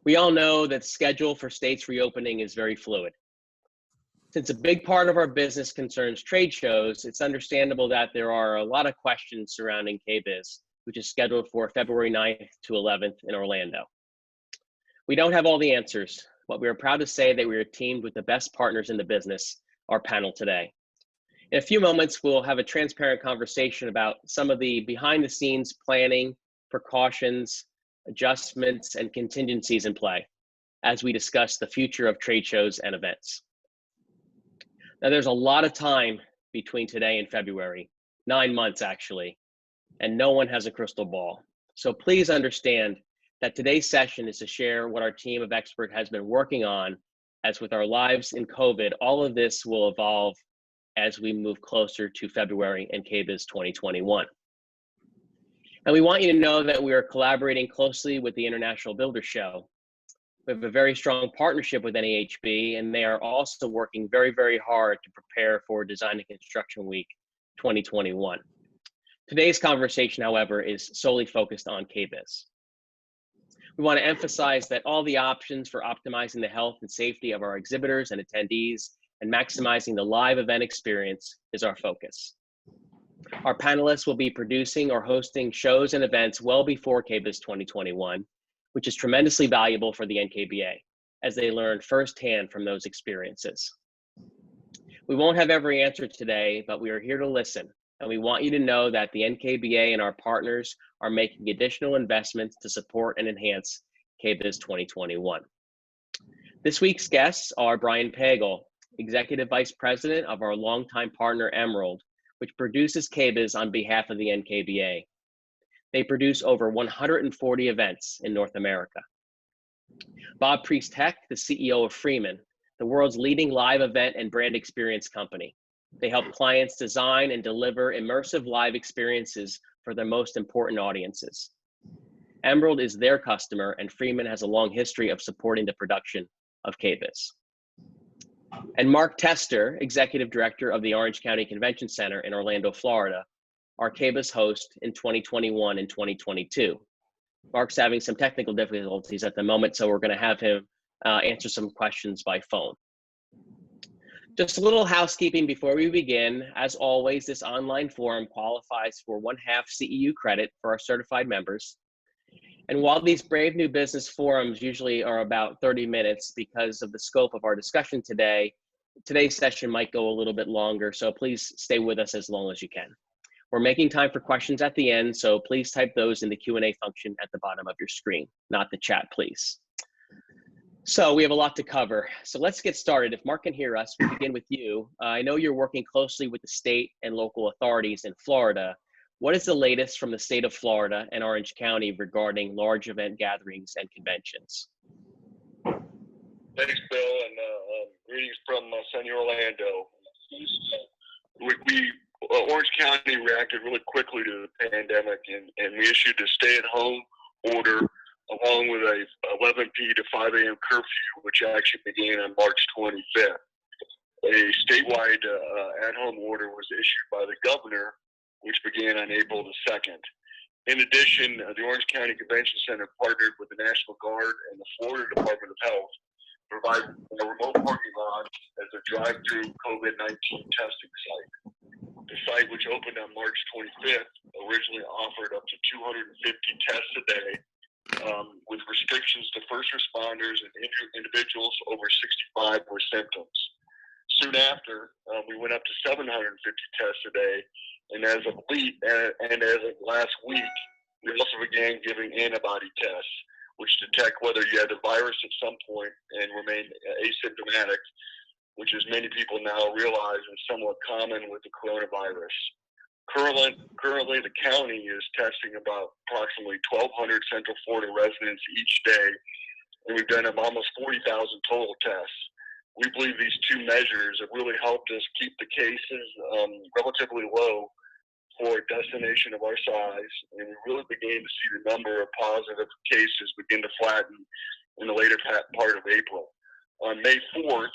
We all know that the schedule for states reopening is very fluid. Since a big part of our business concerns trade shows, it's understandable that there are a lot of questions surrounding KBIS, which is scheduled for February 9th to 11th in Orlando. We don't have all the answers, but we are proud to say that we are teamed with the best partners in the business, our panel today. In a few moments, we'll have a transparent conversation about some of the behind-the-scenes planning, precautions, adjustments, and contingencies in play as we discuss the future of trade shows and events. Now, there's a lot of time between today and February, 9 months actually, and no one has a crystal ball. So please understand that today's session is to share what our team of experts has been working on. As with our lives in COVID, all of this will evolve as we move closer to February and KBIS 2021. And we want you to know that we are collaborating closely with the International Builder Show. We have a very strong partnership with NAHB, and they are also working very, very hard to prepare for Design and Construction Week 2021. Today's conversation, however, is solely focused on KBIS. We want to emphasize that all the options for optimizing the health and safety of our exhibitors and attendees and maximizing the live event experience is our focus. Our panelists will be producing or hosting shows and events well before KBIS 2021, which is tremendously valuable for the NKBA as they learn firsthand from those experiences. We won't have every answer today, but we are here to listen, and we want you to know that the NKBA and our partners are making additional investments to support and enhance KBIS 2021. This week's guests are Brian Pagel, Executive Vice President of our longtime partner Emerald, which produces KBIS on behalf of the NKBA. They produce over 140 events in North America. Bob Priest-Heck, the CEO of Freeman, the world's leading live event and brand experience company. They help clients design and deliver immersive live experiences for their most important audiences. Emerald is their customer, and Freeman has a long history of supporting the production of KBIS. And Mark Tester, Executive Director of the Orange County Convention Center in Orlando, Florida, our KBIS host in 2021 and 2022. Mark's having some technical difficulties at the moment, so we're going to have him answer some questions by phone. Just a little housekeeping before we begin. As always, this online forum qualifies for 1/2 CEU credit for our certified members. And while these brave new business forums usually are about 30 minutes because of the scope of our discussion today, today's session might go a little bit longer, so please stay with us as long as you can. We're making time for questions at the end, so please type those in the Q&A function at the bottom of your screen, not the chat, please. So we have a lot to cover, so let's get started. If Mark can hear us, we'll begin with you. I know you're working closely with the state and local authorities in Florida. What is the latest from the state of Florida and Orange County regarding large event gatherings and conventions? Thanks, Bill, and greetings from sunny Orlando. Orange County reacted really quickly to the pandemic, and we issued a stay-at-home order along with a 11 p to 5 a.m. curfew, which actually began on March 25th. A statewide at-home order was issued by the governor, which began on April the 2nd. In addition, the Orange County Convention Center partnered with the National Guard and the Florida Department of Health to provide a remote parking lot as a drive-through COVID-19 testing site. The site, which opened on March 25th, originally offered up to 250 tests a day, with restrictions to first responders and individuals over 65 with symptoms. Soon after, we went up to 750 tests a day. And as of last week, we also began giving antibody tests, which detect whether you had the virus at some point and remain asymptomatic, which as many people now realize is somewhat common with the coronavirus. Currently, the county is testing about approximately 1,200 Central Florida residents each day, and we've done almost 40,000 total tests. We believe these two measures have really helped us keep the cases relatively low for a destination of our size, and we really began to see the number of positive cases begin to flatten in the later part of April. On May 4th,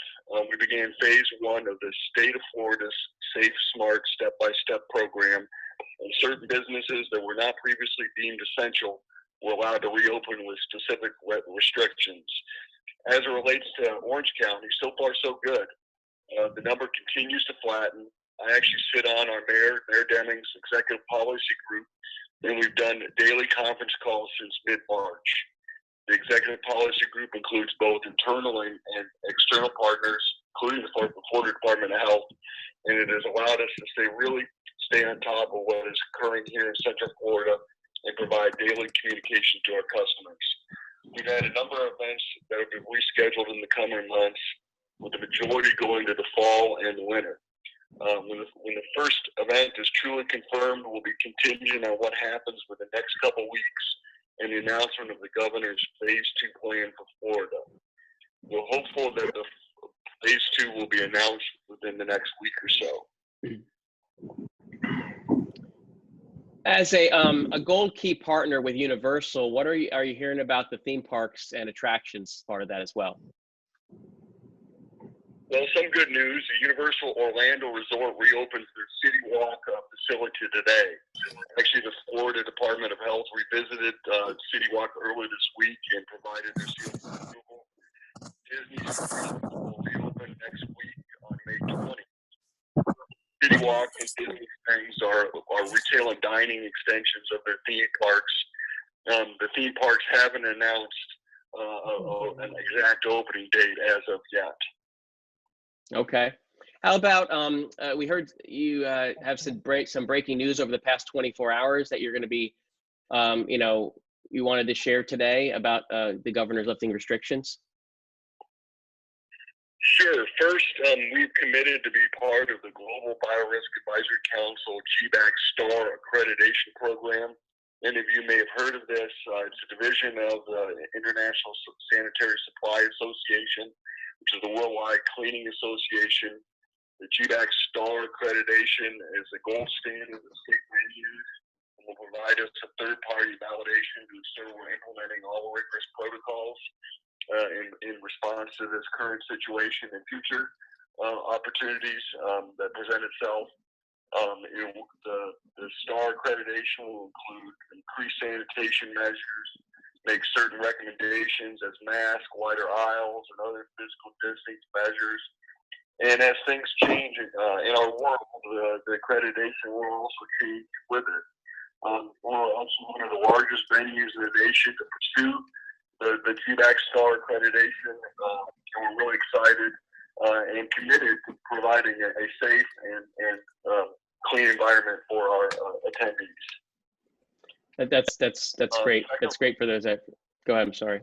we began phase 1 of the State of Florida's Safe, Smart, Step-by-Step program, and certain businesses that were not previously deemed essential were allowed to reopen with specific restrictions. As it relates to Orange County, so far so good. The number continues to flatten. I actually sit on our Mayor Deming's executive policy group, and we've done daily conference calls since mid-March. The executive policy group includes both internal and external partners, including the Florida Department of Health, and it has allowed us to stay on top of what is occurring here in Central Florida and provide daily communication to our customers. We've had a number of events that have been rescheduled in the coming months, with the majority going to the fall and the winter. When the first event is truly confirmed, will be contingent on what happens with the next couple weeks and the announcement of the governor's phase 2 plan for Florida. We're hopeful that the phase 2 will be announced within the next week or so. As a gold key partner with Universal, what are you hearing about the theme parks and attractions part of that as well? Well, some good news. The Universal Orlando Resort reopens their City Walk facility today. Actually, the Florida Department of Health revisited City Walk earlier this week and provided their seal of approval. Disney's will reopen next week on May 20th. City Walk and Disney Springs are retail and dining extensions of their theme parks. The theme parks haven't announced an exact opening date as of yet. Okay. How about, we heard you have some breaking news over the past 24 hours that you're going to be, you wanted to share today about the governor's lifting restrictions? Sure. First, we've committed to be part of the Global Biorisk Advisory Council GBAC STAR accreditation program. Many of you may have heard of this. It's a division of the International Sanitary Supply Association, which is the Worldwide Cleaning Association. The GBAC STAR accreditation is the gold standard of state venues and will provide us a third-party validation to ensure we're implementing all rigorous protocols in response to this current situation and future opportunities that present itself. The STAR accreditation will include increased sanitation measures, make certain recommendations as masks, wider aisles, and other physical distance measures. And as things change in our world, the accreditation will also change with it. We're also one of the largest venues in the nation to pursue the GBAC STAR accreditation. And we're really excited and committed to providing a safe and clean environment for our attendees. That's great. That's great for those. Go ahead. I'm sorry.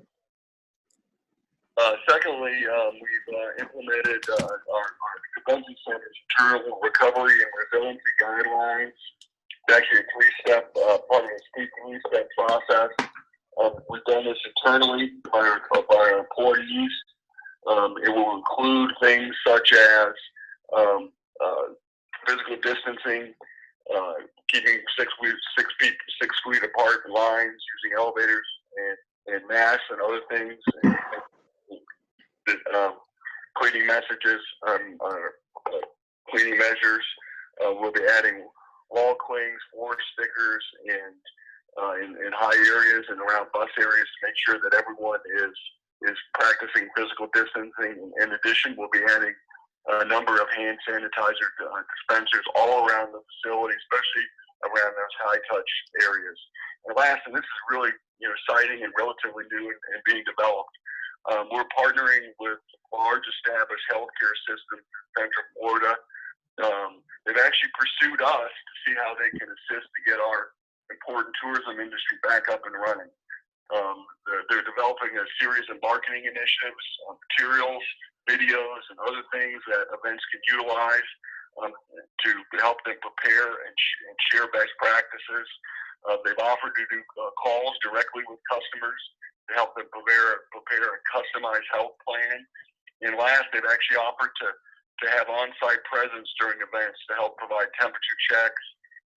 Secondly, we've implemented our convention center's internal recovery and resiliency guidelines. It's actually a three-step part of a three-step process. We've done this internally by our employees. It will include things such as physical distancing, keeping 6 feet apart in lines, using elevators and masks and other things. Cleaning messages, cleaning measures. We'll be adding wall clings, floor stickers, and in high areas and around bus areas to make sure that everyone is practicing physical distancing. In addition, we'll be adding a number of hand sanitizer dispensers all around the facility, especially around those high-touch areas. And last, and this is really exciting and relatively new and being developed, we're partnering with a large established healthcare system in Central Florida. They've actually pursued us to see how they can assist to get our important tourism industry back up and running. They're developing a series of marketing initiatives, materials, videos, and other things that events can utilize to help them prepare and share best practices. They've offered to do calls directly with customers to help them prepare a customized health plan. And last, they've actually offered to have on-site presence during events to help provide temperature checks,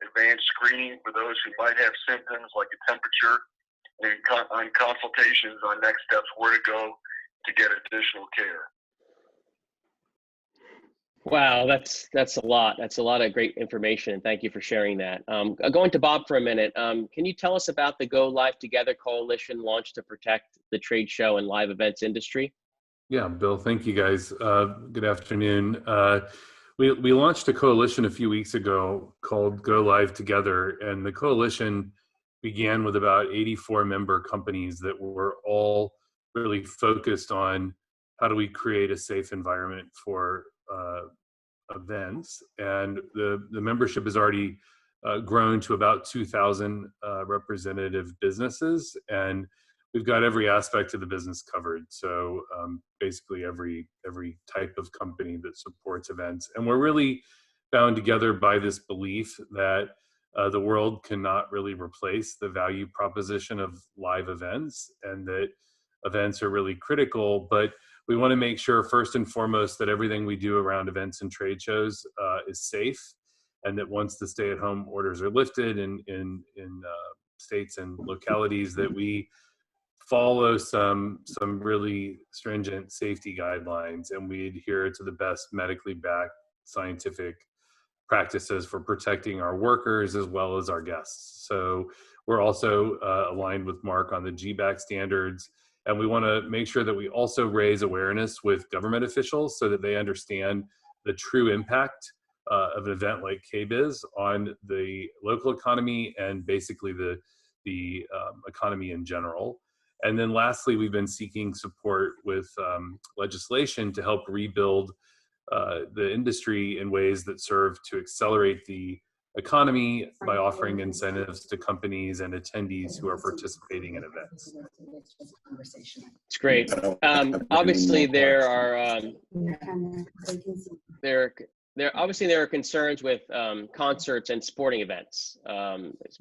advanced screening for those who might have symptoms like a temperature, and on consultations on next steps, where to go to get additional care. Wow, that's a lot. That's a lot of great information. Thank you for sharing that. Going to Bob for a minute. Can you tell us about the Go Live Together coalition launched to protect the trade show and live events industry? Yeah, Bill, thank you guys. Good afternoon. We launched a coalition a few weeks ago called Go Live Together, and the coalition began with about 84 member companies that were all really focused on how do we create a safe environment for events. And the membership has already grown to about 2,000 representative businesses, and we've got every aspect of the business covered. So basically every type of company that supports events. And we're really bound together by this belief that the world cannot really replace the value proposition of live events, and that events are really critical. But we want to make sure first and foremost that everything we do around events and trade shows is safe, and that once the stay-at-home orders are lifted in states and localities, that we follow some really stringent safety guidelines, and we adhere to the best medically backed scientific practices for protecting our workers as well as our guests. So we're also aligned with Mark on the GBAC standards, and we want to make sure that we also raise awareness with government officials so that they understand the true impact of an event like KBIS on the local economy and basically the economy in general. And then lastly, we've been seeking support with legislation to help rebuild the industry in ways that serve to accelerate the economy by offering incentives to companies and attendees who are participating in events. It's great. Obviously, there are concerns with concerts and sporting events.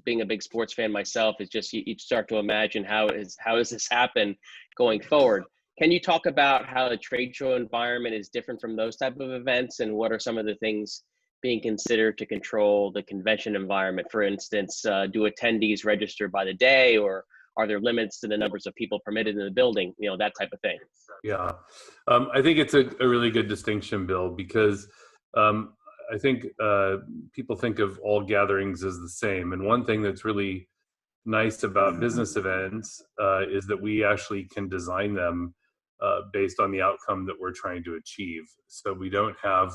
Being a big sports fan myself, it's just you start to imagine how does this happen going forward. Can you talk about how the trade show environment is different from those type of events, and what are some of the things being considered to control the convention environment? For instance, do attendees register by the day, or are there limits to the numbers of people permitted in the building? You know, that type of thing. Yeah, I think it's a really good distinction, Bill, because I think people think of all gatherings as the same. And one thing that's really nice about business events is that we actually can design them based on the outcome that we're trying to achieve. So we don't have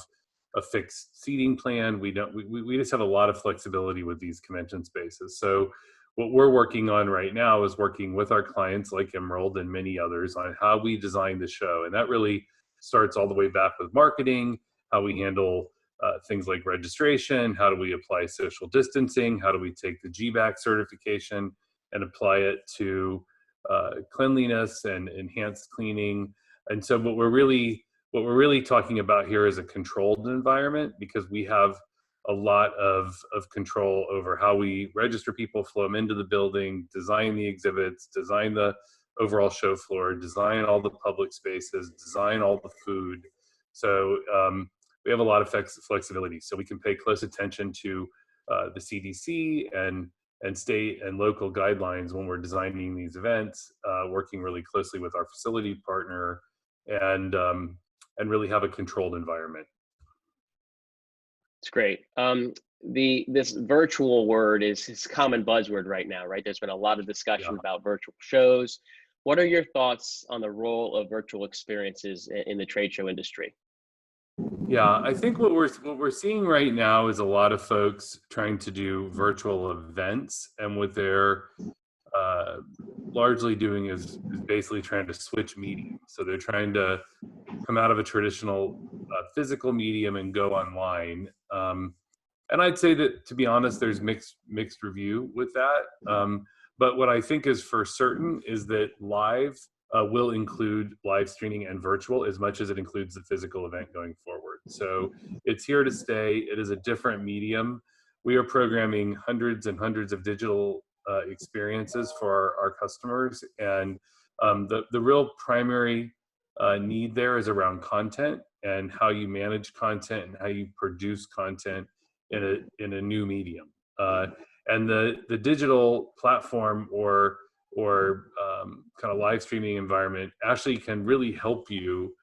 a fixed seating plan. We just have a lot of flexibility with these convention spaces. So what we're working on right now is working with our clients like Emerald and many others on how we design the show. And that really starts all the way back with marketing, how we handle things like registration, how do we apply social distancing, how do we take the GBAC certification and apply it to cleanliness and enhanced cleaning. And so what we're really talking about here is a controlled environment, because we have a lot of control over how we register people, flow them into the building, design the exhibits, design the overall show floor, design all the public spaces, design all the food. So we have a lot of flexibility. So we can pay close attention to the CDC and state and local guidelines when we're designing these events, working really closely with our facility partner, and really have a controlled environment. It's great. This virtual word is a common buzzword right now, right? There's been a lot of discussion about virtual shows. What are your thoughts on the role of virtual experiences in the trade show industry? Yeah, I think what we're seeing right now is a lot of folks trying to do virtual events, and what they're largely doing is basically trying to switch medium. So they're trying to come out of a traditional physical medium and go online. And I'd say that, to be honest, there's mixed review with that. But what I think is for certain is that live will include live streaming and virtual as much as it includes the physical event going forward. So it's here to stay. It is a different medium. We are programming hundreds and hundreds of digital experiences for our customers. And the real primary need there is around content and how you manage content and how you produce content in a new medium. And the digital platform or kind of live streaming environment actually can really help you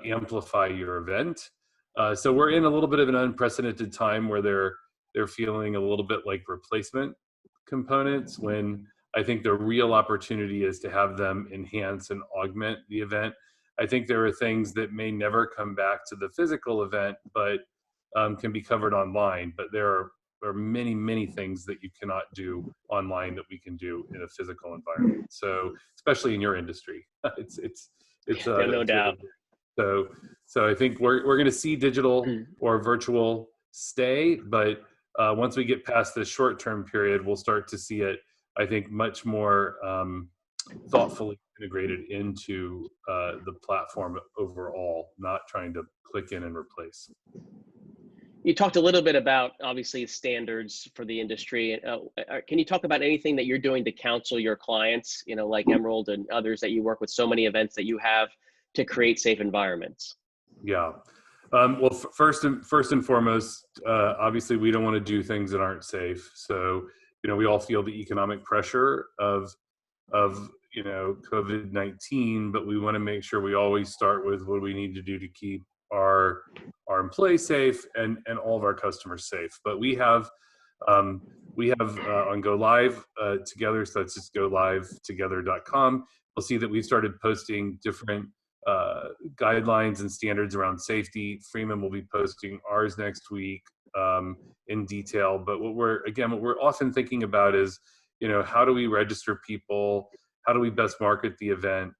amplify your event So we're in a little bit of an unprecedented time where they're feeling a little bit like replacement components, when I think the real opportunity is to have them enhance and augment the event. I think there are things that may never come back to the physical event, but can be covered online. But there are many, many things that you cannot do online that we can do in a physical environment. So especially in your industry, No doubt. So I think we're going to see digital or virtual stay, but once we get past this short-term period, we'll start to see it, I think, much more thoughtfully integrated into the platform overall, not trying to click in and replace. You talked a little bit about, obviously, standards for the industry. Can you talk about anything that you're doing to counsel your clients, like Emerald and others that you work with, so many events that you have, to create safe environments? Yeah. Well, first and foremost, obviously, we don't want to do things that aren't safe. So, we all feel the economic pressure of COVID-19, but we want to make sure we always start with what we need to do to keep our employees safe and all of our customers safe. But we have on Go Live Together, so that's just golivetogether.com. You'll see that we've started posting different guidelines and standards around safety. Freeman will be posting ours next week in detail. But what we're often thinking about is, how do we register people? How do we best market the event?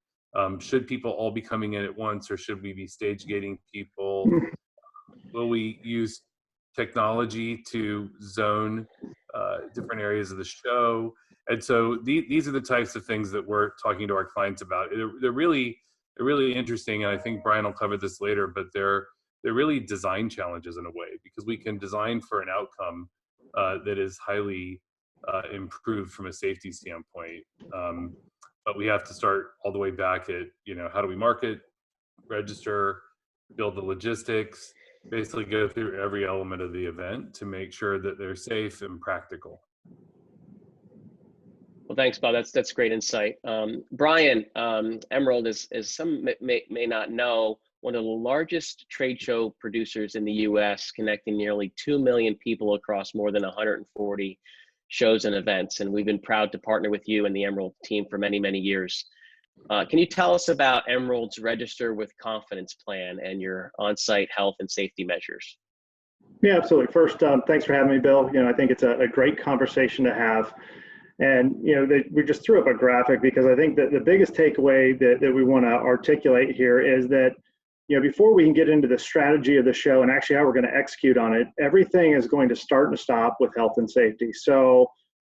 Should people all be coming in at once, or should we be stage gating people? Will we use technology to zone different areas of the show? And so these are the types of things that we're talking to our clients about. They're really interesting, and I think Brian will cover this later, but they're really design challenges in a way, because we can design for an outcome that is highly improved from a safety standpoint. But we have to start all the way back at, how do we market, register, build the logistics, basically go through every element of the event to make sure that they're safe and practical. Well, thanks, Bob. That's great insight. Brian, Emerald is, as some may not know, one of the largest trade show producers in the U.S., connecting nearly 2 million people across more than 140 shows and events. And we've been proud to partner with you and the Emerald team for many, many years. Can you tell us about Emerald's Register with Confidence plan and your on-site health and safety measures? Yeah, absolutely. First, thanks for having me, Bill. I think it's a great conversation to have. And, we just threw up a graphic because I think that the biggest takeaway that we want to articulate here is that, before we can get into the strategy of the show and actually how we're going to execute on it, everything is going to start and stop with health and safety. So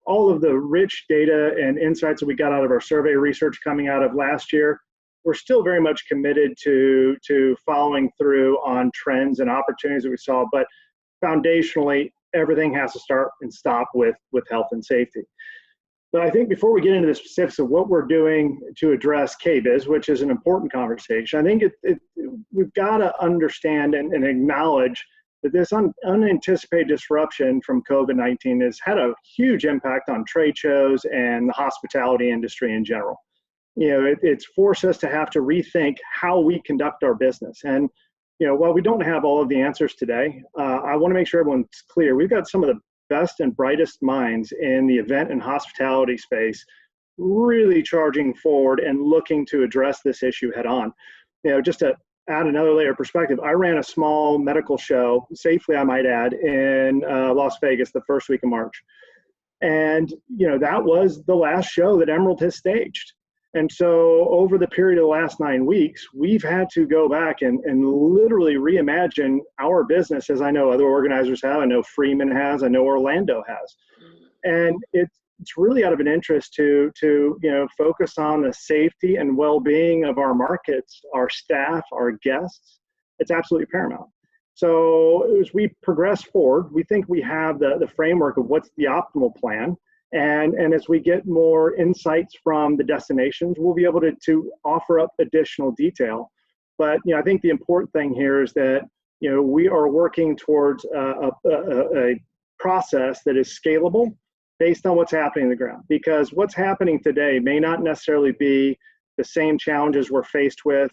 all of the rich data and insights that we got out of our survey research coming out of last year, we're still very much committed to following through on trends and opportunities that we saw. But foundationally, everything has to start and stop with health and safety. But I think before we get into the specifics of what we're doing to address KBIS, which is an important conversation, I think we've got to understand and acknowledge that this unanticipated disruption from COVID-19 has had a huge impact on trade shows and the hospitality industry in general. It's forced us to have to rethink how we conduct our business. And while we don't have all of the answers today, I want to make sure everyone's clear. We've got some of the best and brightest minds in the event and hospitality space really charging forward and looking to address this issue head on. Just to add another layer of perspective, I ran a small medical show, safely I might add, in Las Vegas the first week of March. And, that was the last show that Emerald has staged. And so over the period of the last 9 weeks, we've had to go back and literally reimagine our business, as I know other organizers have. I know Freeman has, I know Orlando has. And it's really out of an interest to focus on the safety and well-being of our markets, our staff, our guests. It's absolutely paramount. So as we progress forward, we think we have the framework of what's the optimal plan. And as we get more insights from the destinations, we'll be able to offer up additional detail. But I think the important thing here is that we are working towards a process that is scalable based on what's happening on the ground. Because what's happening today may not necessarily be the same challenges we're faced with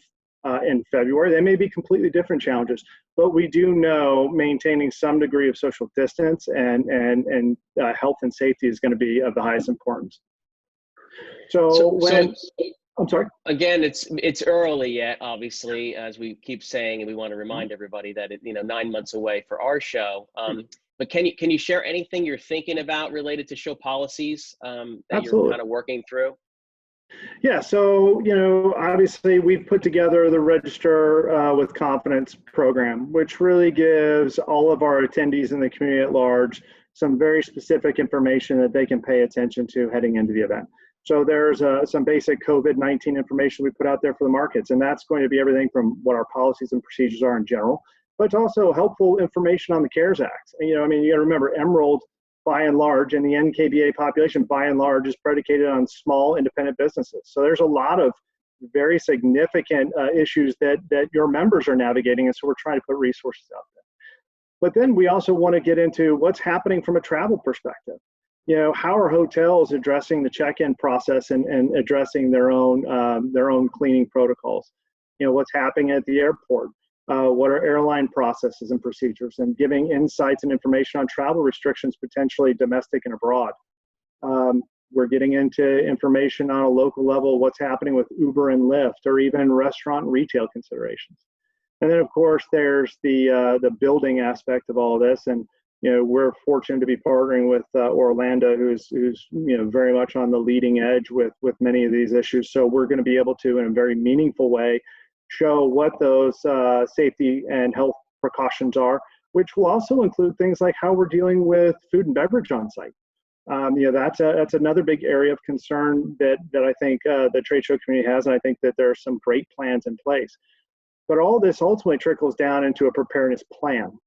in February. They may be completely different challenges, but we do know maintaining some degree of social distance and health and safety is going to be of the highest importance. I'm sorry. Again, it's early yet, obviously, as we keep saying, and we want to remind everybody that 9 months away for our show. But can you share anything you're thinking about related to show policies that Absolutely. you're kind of working through? Yeah, so obviously we've put together the Register with Confidence program, which really gives all of our attendees in the community at large some very specific information that they can pay attention to heading into the event. So there's some basic COVID-19 information we put out there for the markets, and that's going to be everything from what our policies and procedures are in general, but it's also helpful information on the CARES Act. And, you got to remember, Emerald, by and large, and the NKBA population, by and large, is predicated on small independent businesses. So there's a lot of very significant issues that your members are navigating, and so we're trying to put resources out there. But then we also want to get into what's happening from a travel perspective. How are hotels addressing the check-in process and addressing their own cleaning protocols? What's happening at the airport? What are airline processes and procedures, and giving insights and information on travel restrictions, potentially domestic and abroad. We're getting into information on a local level, what's happening with Uber and Lyft, or even restaurant and retail considerations. And then, of course, there's the building aspect of all of this. And we're fortunate to be partnering with Orlando, who's very much on the leading edge with many of these issues. So we're going to be able to, in a very meaningful way, show what those safety and health precautions are, which will also include things like how we're dealing with food and beverage on site. That's another big area of concern that I think the trade show community has, and I think that there are some great plans in place. But all this ultimately trickles down into a preparedness plan.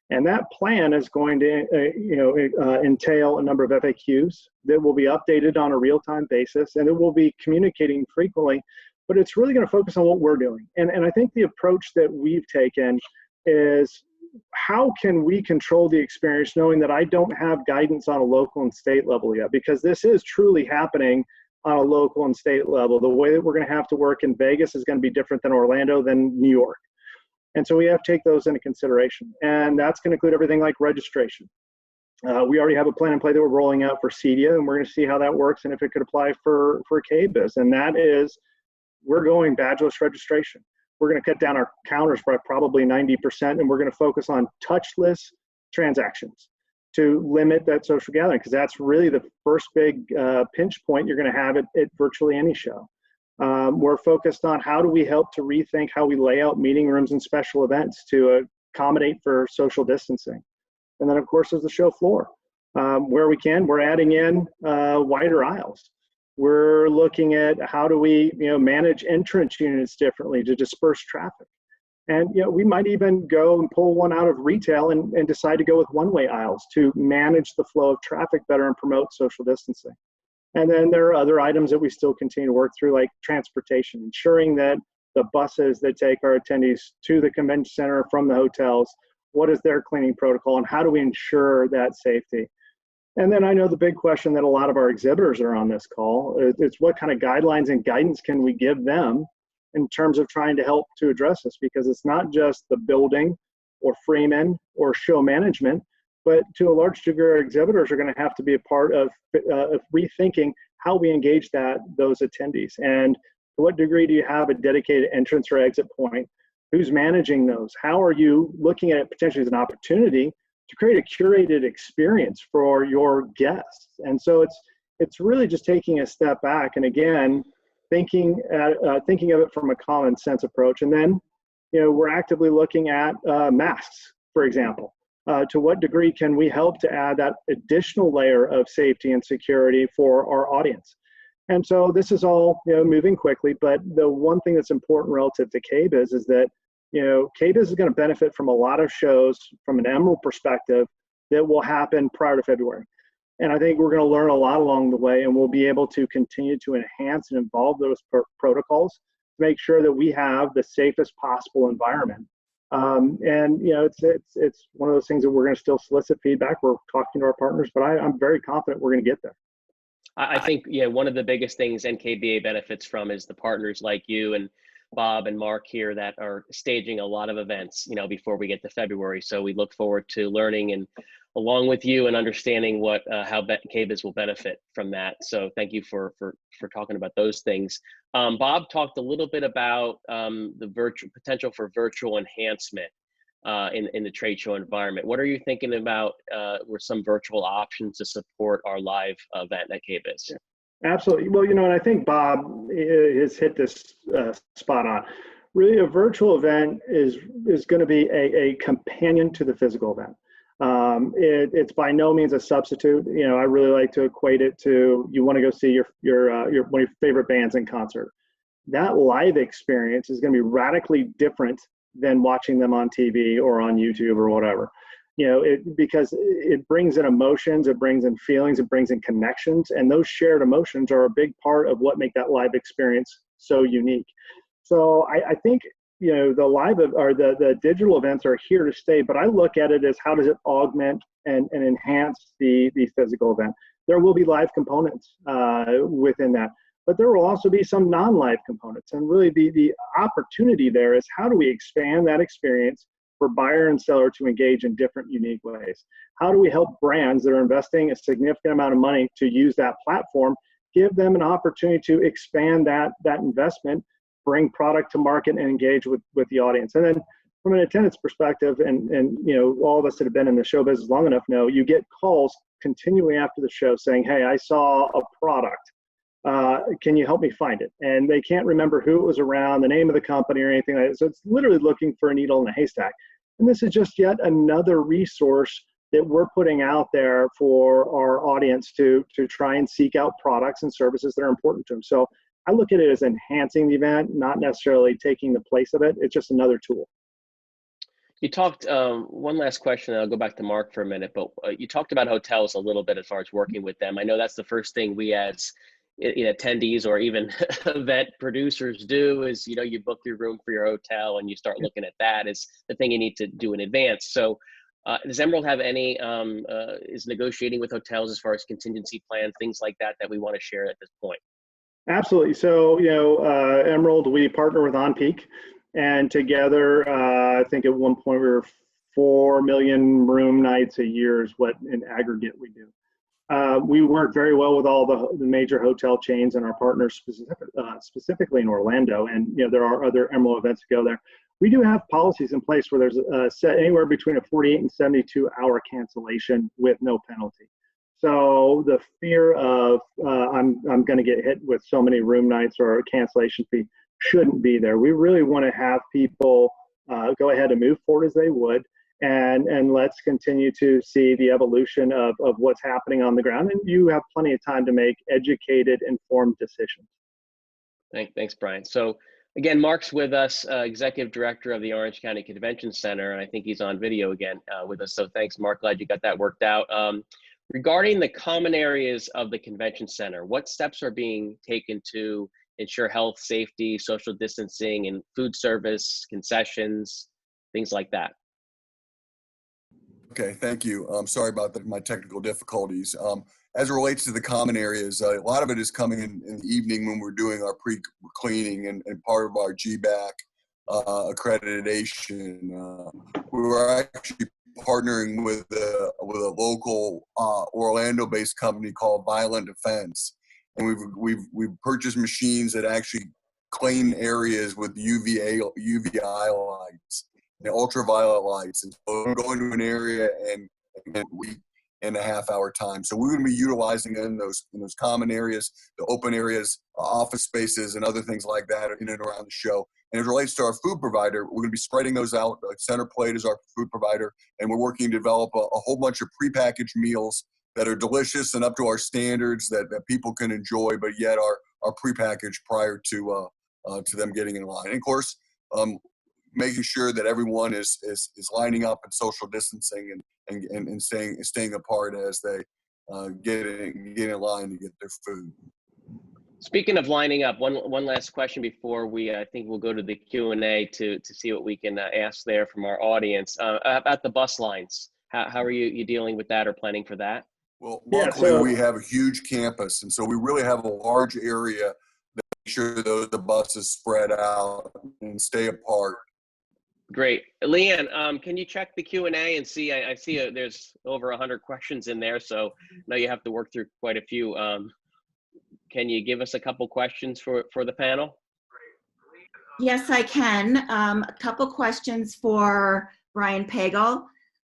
And that plan is going to entail a number of FAQs that will be updated on a real-time basis, and it will be communicating frequently, but it's really going to focus on what we're doing. And I think the approach that we've taken is, how can we control the experience knowing that I don't have guidance on a local and state level yet? Because this is truly happening on a local and state level. The way that we're going to have to work in Vegas is going to be different than Orlando, than New York. And so we have to take those into consideration. And that's going to include everything like registration. We already have a plan in play that we're rolling out for CEDIA, and we're going to see how that works and if it could apply for KBIS. And that is, we're going badgeless registration. We're going to cut down our counters by probably 90%, and we're going to focus on touchless transactions to limit that social gathering, because that's really the first big pinch point you're going to have at virtually any show. We're focused on how do we help to rethink how we lay out meeting rooms and special events to accommodate for social distancing. And then, of course, there's the show floor. Where we can, we're adding in wider aisles. We're looking at how do we manage entrance units differently to disperse traffic. And we might even go and pull one out of retail and decide to go with one-way aisles to manage the flow of traffic better and promote social distancing. And then there are other items that we still continue to work through, like transportation, ensuring that the buses that take our attendees to the convention center from the hotels, what is their cleaning protocol, and how do we ensure that safety? And then I know the big question that a lot of our exhibitors are on this call is what kind of guidelines and guidance can we give them in terms of trying to help to address this? Because it's not just the building or Freeman or show management, but to a large degree, our exhibitors are going to have to be a part of rethinking how we engage those attendees. And to what degree do you have a dedicated entrance or exit point? Who's managing those? How are you looking at it potentially as an opportunity to create a curated experience for your guests? And so it's really just taking a step back and, again, thinking of it from a common sense approach. And then we're actively looking at masks, for example. To what degree can we help to add that additional layer of safety and security for our audience? And so this is all moving quickly, but the one thing that's important relative to KBIS is that KBIS is going to benefit from a lot of shows from an Emerald perspective that will happen prior to February. And I think we're going to learn a lot along the way, and we'll be able to continue to enhance and evolve those protocols to make sure that we have the safest possible environment. It's one of those things that we're going to still solicit feedback. We're talking to our partners, but I'm very confident we're going to get there. I think one of the biggest things NKBA benefits from is the partners like you and Bob and Mark here that are staging a lot of events, before we get to February. So we look forward to learning and along with you and understanding how KBIS will benefit from that. So thank you for talking about those things. Bob talked a little bit about the potential for virtual enhancement in the trade show environment. What are you thinking about with some virtual options to support our live event at KBIS? Absolutely. Well, and I think Bob has hit this spot on. Really, a virtual event is going to be a companion to the physical event. It's by no means a substitute. I really like to equate it to, you want to go see your one of your favorite bands in concert. That live experience is going to be radically different than watching them on TV or on YouTube or whatever. Because it brings in emotions, it brings in feelings, it brings in connections, and those shared emotions are a big part of what make that live experience so unique. So I think, the live or the digital events are here to stay, but I look at it as how does it augment and enhance the physical event. There will be live components within that, but there will also be some non-live components. And really the opportunity there is how do we expand that experience for buyer and seller to engage in different, unique ways? How do we help brands that are investing a significant amount of money to use that platform, give them an opportunity to expand that investment, bring product to market, and engage with the audience? And then from an attendance perspective, and all of us that have been in the show business long enough know, you get calls continually after the show saying, hey, I saw a product. Can you help me find it? And they can't remember who it was around, the name of the company or anything like that. So it's literally looking for a needle in a haystack. And this is just yet another resource that we're putting out there for our audience to try and seek out products and services that are important to them. So I look at it as enhancing the event, not necessarily taking the place of it. It's just another tool. You talked, one last question, and I'll go back to Mark for a minute, but you talked about hotels a little bit as far as working with them. I know that's the first thing we as attendees or even event producers do is, you book your room for your hotel and you start looking at that as the thing you need to do in advance. So does Emerald have any, is negotiating with hotels as far as contingency plans, things like that we want to share at this point? Absolutely. So, Emerald, we partner with OnPeak, and together, I think at one point we were 4 million room nights a year is what in aggregate we do. We work very well with all the major hotel chains and our partners specifically in Orlando. And, there are other Emerald events that go there. We do have policies in place where there's a set anywhere between a 48 and 72 hour cancellation with no penalty. So the fear of I'm going to get hit with so many room nights or a cancellation fee shouldn't be there. We really want to have people go ahead and move forward as they would. And let's continue to see the evolution of what's happening on the ground. And you have plenty of time to make educated, informed decisions. Thanks, Brian. So again, Mark's with us, Executive Director of the Orange County Convention Center, and I think he's on video again with us. So thanks, Mark. Glad you got that worked out. Regarding the common areas of the convention center, what steps are being taken to ensure health, safety, social distancing, and food service, concessions, things like that? Okay, thank you. Sorry about my technical difficulties. As it relates to the common areas, a lot of it is coming in the evening when we're doing our pre-cleaning and part of our GBAC accreditation. We were actually partnering with a local Orlando-based company called Violent Defense, and we've purchased machines that actually clean areas with UVI lights. Ultraviolet lights, and so we're going to an area and we in a half-hour time. So we're going to be utilizing in those common areas, the open areas, office spaces, and other things like that in and around the show. And as it relates to our food provider, we're going to be spreading those out. Center Plate is our food provider, and we're working to develop a whole bunch of prepackaged meals that are delicious and up to our standards that people can enjoy, but yet are prepackaged prior to them getting in line. And of course, making sure that everyone is lining up and social distancing and staying apart as they get in line to get their food. Speaking of lining up, one last question before I think we'll go to the Q&A to see what we can ask there from our audience about the bus lines. How are you dealing with that or planning for that? Well, luckily we have a huge campus, and so we really have a large area sure the buses spread out and stay apart. Great. Leanne, can you check the Q&A and see, I see there's over 100 questions in there, so I know you have to work through quite a few. Can you give us a couple questions for the panel? Yes, I can. A couple questions for Brian Pagel.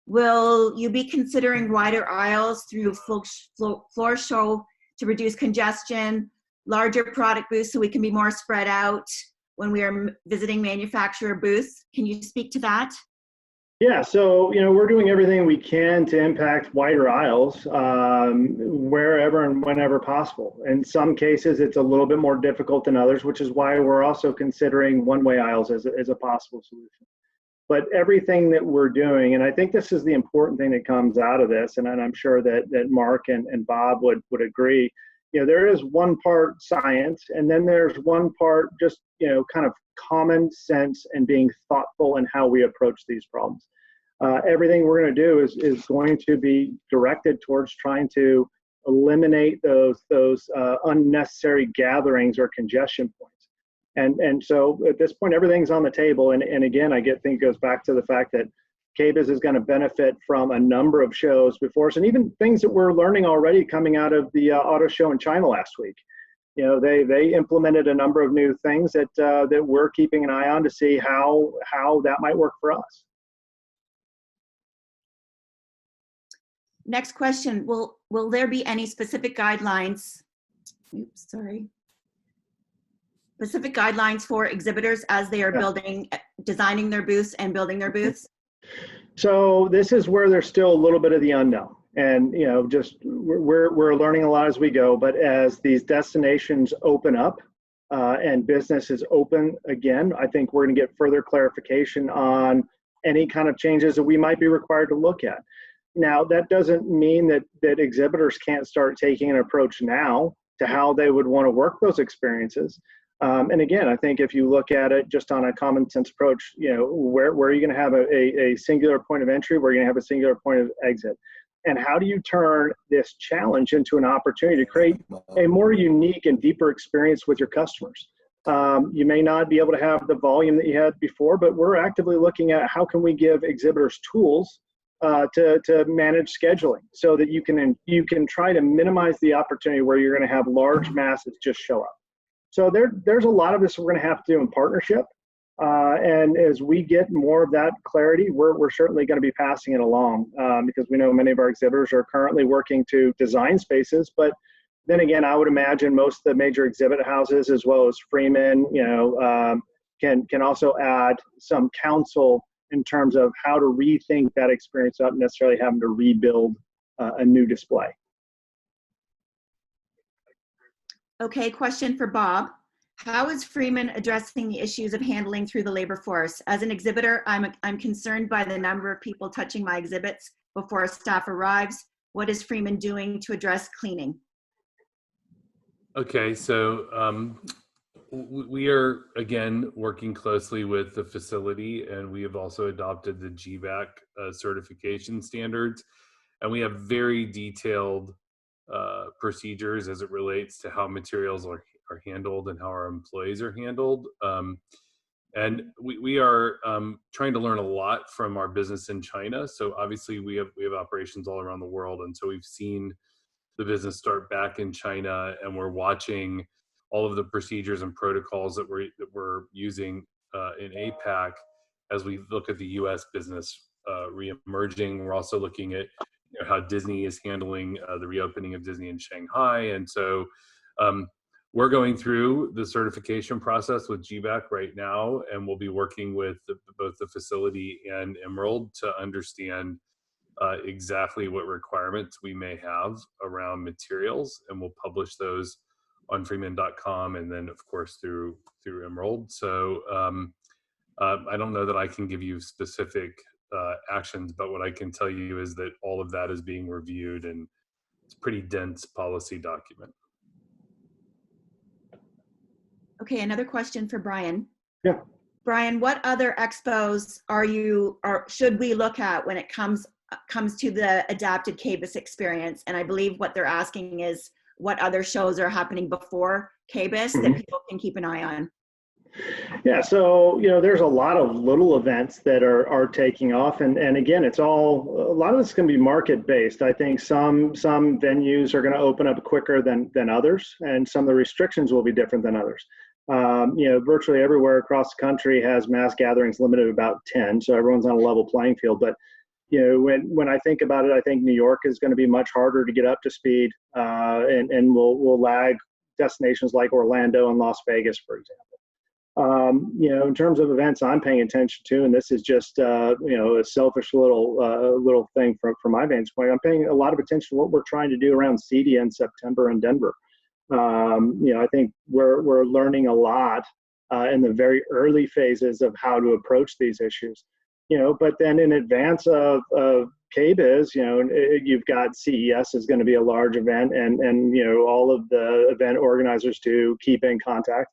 Will you be considering wider aisles through floor show to reduce congestion, larger product booths so we can be more spread out when we are visiting manufacturer booths? Can you speak to that? Yeah, so we're doing everything we can to impact wider aisles wherever and whenever possible. In some cases, it's a little bit more difficult than others, which is why we're also considering one-way aisles as a possible solution. But everything that we're doing, and I think this is the important thing that comes out of this, and I'm sure that Mark and Bob would agree, there is one part science, and then there's one part just, kind of common sense and being thoughtful in how we approach these problems. Everything we're going to do is going to be directed towards trying to eliminate those unnecessary gatherings or congestion points. And so at this point, everything's on the table. And again, I think it goes back to the fact that KBIS is going to benefit from a number of shows before us, and even things that we're learning already coming out of the auto show in China last week. They implemented a number of new things that we're keeping an eye on to see how that might work for us. Next question, will there be any specific guidelines, specific guidelines for exhibitors as they are designing their booths and building their booths? So this is where there's still a little bit of the unknown, and just we're learning a lot as we go. But as these destinations open up and business is open again, I think we're going to get further clarification on any kind of changes that we might be required to look at. Now, that doesn't mean that exhibitors can't start taking an approach now to how they would want to work those experiences. And again, I think if you look at it just on a common sense approach, where are you going to have a singular point of entry? Where are you going to have a singular point of exit? And how do you turn this challenge into an opportunity to create a more unique and deeper experience with your customers? You may not be able to have the volume that you had before, but we're actively looking at how can we give exhibitors tools to manage scheduling so that you can try to minimize the opportunity where you're going to have large masses just show up. So there's a lot of this we're going to have to do in partnership. And as we get more of that clarity, we're certainly going to be passing it along because we know many of our exhibitors are currently working to design spaces. But then again, I would imagine most of the major exhibit houses, as well as Freeman, can also add some counsel in terms of how to rethink that experience, not necessarily having to rebuild a new display. Okay, question for Bob. How is Freeman addressing the issues of handling through the labor force? As an exhibitor, I'm concerned by the number of people touching my exhibits before staff arrives. What is Freeman doing to address cleaning? Okay, so we are, again, working closely with the facility, and we have also adopted the GBAC certification standards, and we have very detailed procedures as it relates to how materials are handled and how our employees are handled. And we are trying to learn a lot from our business in China. So obviously we have operations all around the world, and so we've seen the business start back in China, and we're watching all of the procedures and protocols that we're using in APAC as we look at the U.S. business re-emerging. We're also looking at how Disney is handling the reopening of Disney in Shanghai. And so we're going through the certification process with GBAC right now, and we'll be working with both the facility and Emerald to understand exactly what requirements we may have around materials, and we'll publish those on freeman.com and then of course through Emerald. So I don't know that I can give you specific actions, but what I can tell you is that all of that is being reviewed, and it's a pretty dense policy document. Okay, another question for Brian. Yeah. Brian, what other expos should we look at when it comes to the adapted KBIS experience? And I believe what they're asking is what other shows are happening before KBIS that people can keep an eye on? Yeah, so there's a lot of little events that are taking off, and again, it's all a lot of it's going to be market based. I think some venues are going to open up quicker than others, and some of the restrictions will be different than others. Virtually everywhere across the country has mass gatherings limited to about 10, so everyone's on a level playing field. But when I think about it, I think New York is going to be much harder to get up to speed, and will lag destinations like Orlando and Las Vegas, for example. In terms of events I'm paying attention to, and this is just a selfish little thing from my vantage point, I'm paying a lot of attention to what we're trying to do around CEDIA in September in Denver. I think we're learning a lot in the very early phases of how to approach these issues. But then in advance of KBIS, you've got CES is going to be a large event, and all of the event organizers to keep in contact.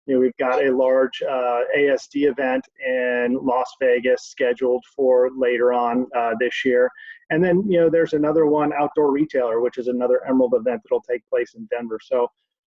We've got a large ASD event in Las Vegas scheduled for later on this year. And then, there's another one, Outdoor Retailer, which is another Emerald event that'll take place in Denver. So,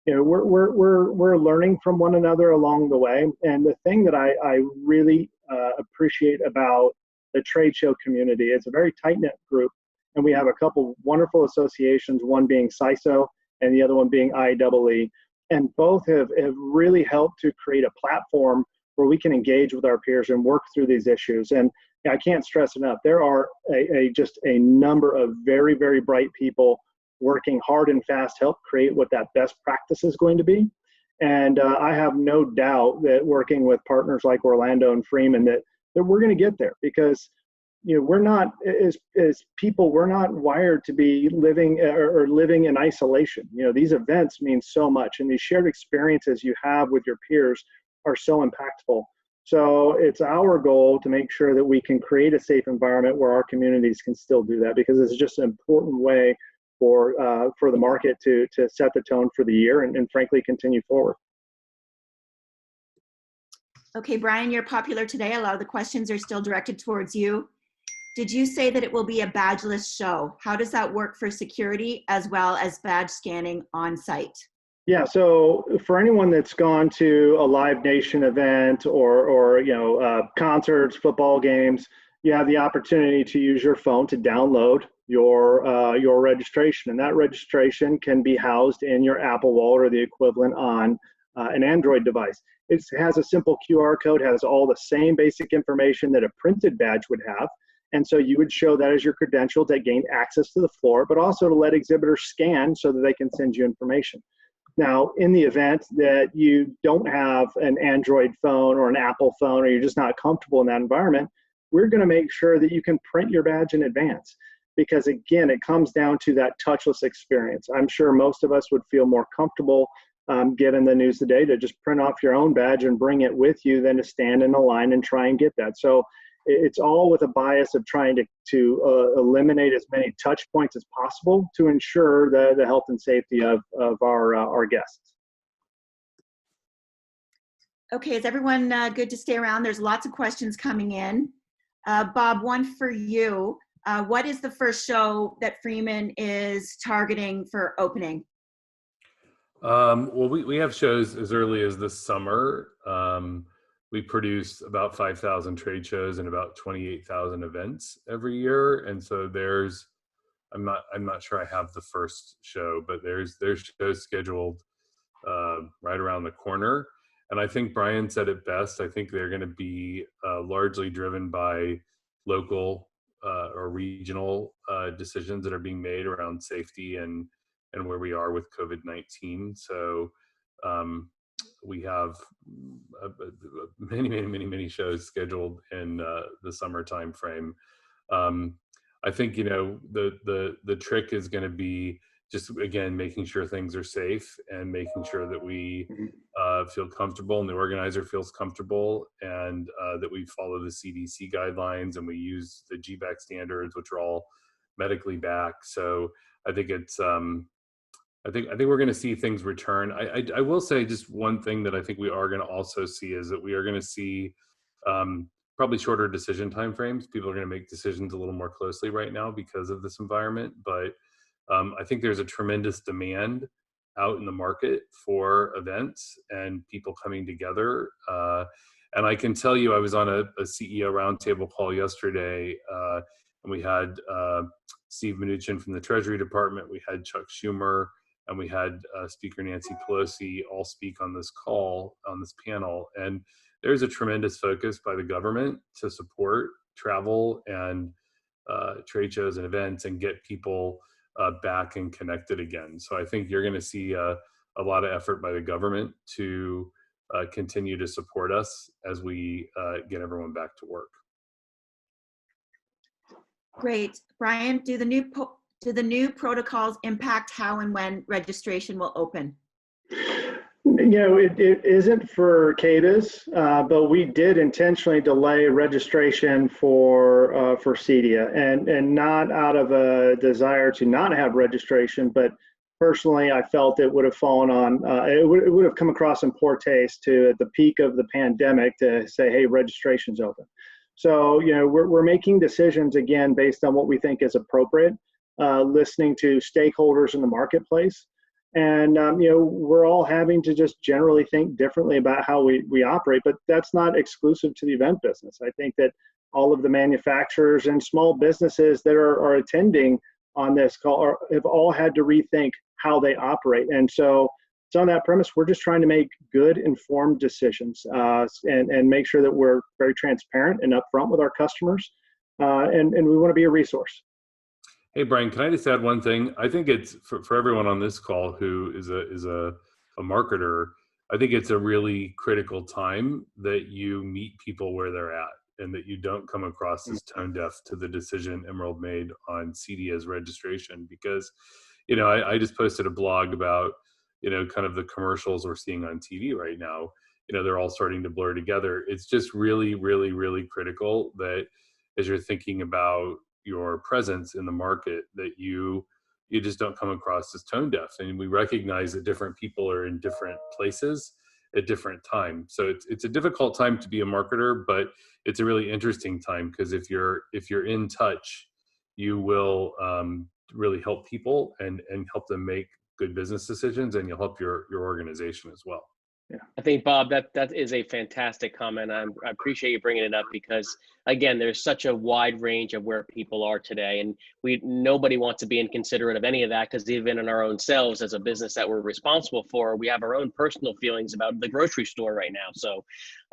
we're learning from one another along the way. And the thing that I really appreciate about the trade show community, it's a very tight-knit group. And we have a couple wonderful associations, one being CISO and the other one being IEEE. And both have really helped to create a platform where we can engage with our peers and work through these issues. And I can't stress enough, there are just a number of very, very bright people working hard and fast to help create what that best practice is going to be. And I have no doubt that working with partners like Orlando and Freeman, that we're going to get there, because we're not, as people, we're not wired to be living in isolation. These events mean so much, and these shared experiences you have with your peers are so impactful. So it's our goal to make sure that we can create a safe environment where our communities can still do that, because it's just an important way for the market to set the tone for the year and frankly continue forward. Okay, Brian, you're popular today. A lot of the questions are still directed towards you. Did you say that it will be a badgeless show? How does that work for security as well as badge scanning on site? Yeah, so for anyone that's gone to a Live Nation event or concerts, football games, you have the opportunity to use your phone to download your registration, and that registration can be housed in your Apple Wallet or the equivalent on an Android device. It has a simple QR code, has all the same basic information that a printed badge would have. And so you would show that as your credential to gain access to the floor, but also to let exhibitors scan so that they can send you information. Now, in the event that you don't have an Android phone or an Apple phone, or you're just not comfortable in that environment, we're going to make sure that you can print your badge in advance. Because again, it comes down to that touchless experience. I'm sure most of us would feel more comfortable, given the news today, to just print off your own badge and bring it with you than to stand in a line and try and get that. So it's all with a bias of trying to eliminate as many touch points as possible to ensure the health and safety of our guests. Okay, is everyone good to stay around? There's lots of questions coming in. Bob, one for you. What is the first show that Freeman is targeting for opening? Well, we have shows as early as this summer. We produce about 5,000 trade shows and about 28,000 events every year, and so I'm not sure I have the first show, but there's shows scheduled right around the corner. And I think Brian said it best. I think they're going to be largely driven by local or regional decisions that are being made around safety and where we are with COVID-19. So we have many shows scheduled in the summer time frame. I think the trick is going to be just, again, making sure things are safe and making sure that we feel comfortable and the organizer feels comfortable, and that we follow the CDC guidelines and we use the GBAC standards, which are all medically backed. So I think it's I think we're going to see things return. I will say just one thing that I think we are going to also see is that we are going to see probably shorter decision timeframes. People are going to make decisions a little more closely right now because of this environment. But I think there's a tremendous demand out in the market for events and people coming together. And I can tell you, I was on a CEO roundtable call yesterday, and we had Steve Mnuchin from the Treasury Department, we had Chuck Schumer, and we had Speaker Nancy Pelosi all speak on this call, on this panel. And there's a tremendous focus by the government to support travel and trade shows and events and get people back and connected again. So I think you're going to see a lot of effort by the government to continue to support us as we get everyone back to work. Great. Brian, do the new protocols impact how and when registration will open? It isn't for KBIS, but we did intentionally delay registration for CEDIA, and not out of a desire to not have registration, but personally, I felt it would have fallen on, it would have come across in poor taste to, at the peak of the pandemic, to say, hey, registration's open. So, we're making decisions, again, based on what we think is appropriate, listening to stakeholders in the marketplace. And, we're all having to just generally think differently about how we operate, but that's not exclusive to the event business. I think that all of the manufacturers and small businesses that are attending on this call have all had to rethink how they operate. And so it's on that premise, we're just trying to make good, informed decisions and make sure that we're very transparent and upfront with our customers. And we want to be a resource. Hey, Brian, can I just add one thing? I think it's for everyone on this call who is a marketer, I think it's a really critical time that you meet people where they're at and that you don't come across as tone deaf to the decision Emerald made on CEDIA's registration. Because, I just posted a blog about, kind of the commercials we're seeing on TV right now. They're all starting to blur together. It's just really, really, really critical that as you're thinking about your presence in the market, that you just don't come across as tone deaf. And we recognize that different people are in different places at different times. So it's a difficult time to be a marketer, but it's a really interesting time, because if you're in touch, you will really help people and help them make good business decisions, and you'll help your organization as well. Yeah, I think, Bob, that is a fantastic comment. I appreciate you bringing it up, because again, there's such a wide range of where people are today, and nobody wants to be inconsiderate of any of that, because even in our own selves as a business that we're responsible for, we have our own personal feelings about the grocery store right now. So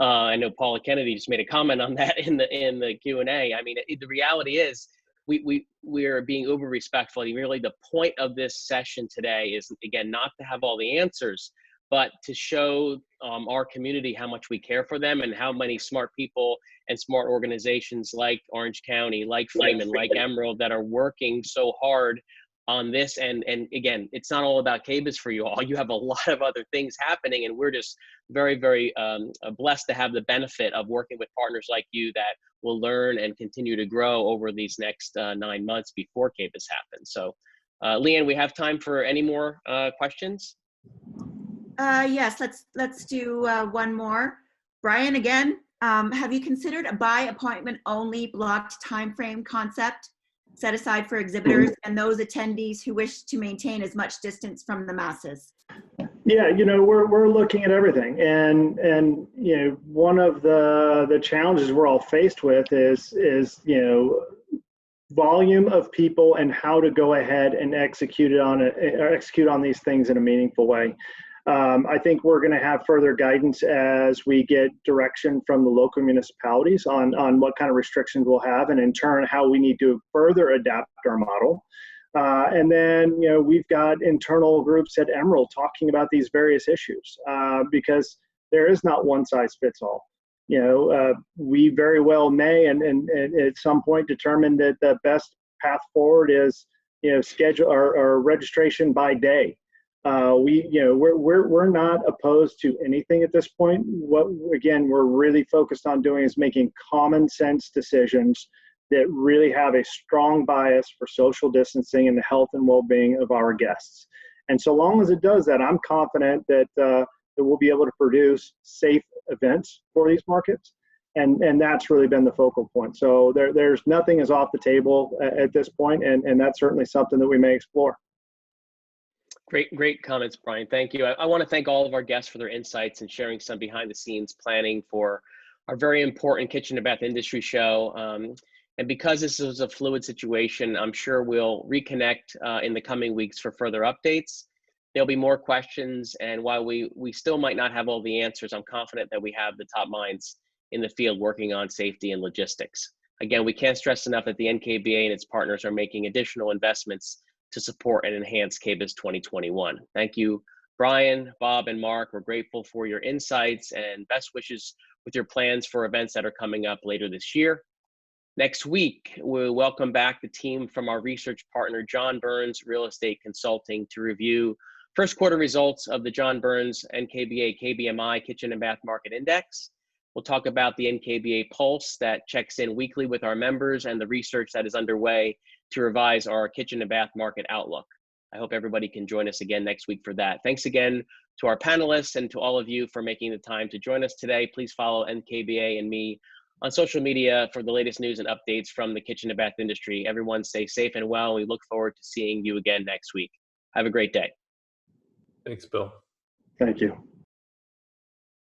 I know Paula Kennedy just made a comment on that in the Q&A. I mean, the reality is we're being uber respectful. Really, the point of this session today is, again, not to have all the answers, but to show our community how much we care for them, and how many smart people and smart organizations like Orange County, like Freeman, like Emerald, that are working so hard on this. And again, it's not all about KBIS for you all. You have a lot of other things happening, and we're just very, very blessed to have the benefit of working with partners like you that will learn and continue to grow over these next 9 months before KBIS happens. So Leanne, we have time for any more questions? Yes, let's do one more. Brian, again, have you considered a by appointment only blocked time frame concept set aside for exhibitors and those attendees who wish to maintain as much distance from the masses? Yeah, we're looking at everything, and one of the challenges we're all faced with is volume of people and how to go ahead and execute on these things in a meaningful way. I think we're going to have further guidance as we get direction from the local municipalities on what kind of restrictions we'll have, and in turn how we need to further adapt our model. And then we've got internal groups at Emerald talking about these various issues, because there is not one size fits all. We very well may and at some point determine that the best path forward is schedule or registration by day. We're not opposed to anything at this point. What, again, we're really focused on doing is making common sense decisions that really have a strong bias for social distancing and the health and well-being of our guests. And so long as it does that, I'm confident that we'll be able to produce safe events for these markets. And that's really been the focal point. So there's nothing is off the table at this point, and that's certainly something that we may explore. Great comments, Brian. Thank you. I want to thank all of our guests for their insights and sharing some behind the scenes planning for our very important kitchen and bath industry show. And because this is a fluid situation, I'm sure we'll reconnect in the coming weeks for further updates. There'll be more questions, and while we still might not have all the answers, I'm confident that we have the top minds in the field working on safety and logistics. Again, we can't stress enough that the NKBA and its partners are making additional investments to support and enhance KBIS 2021. Thank you, Brian, Bob, and Mark. We're grateful for your insights and best wishes with your plans for events that are coming up later this year. Next week, we'll welcome back the team from our research partner, John Burns Real Estate Consulting, to review first quarter results of the John Burns NKBA KBMI Kitchen and Bath Market Index. We'll talk about the NKBA Pulse that checks in weekly with our members and the research that is underway to revise our kitchen and bath market outlook. I hope everybody can join us again next week for that. Thanks again to our panelists and to all of you for making the time to join us today. Please follow NKBA and me on social media for the latest news and updates from the kitchen and bath industry. Everyone stay safe and well. We look forward to seeing you again next week. Have a great day. Thanks, Bill. Thank you.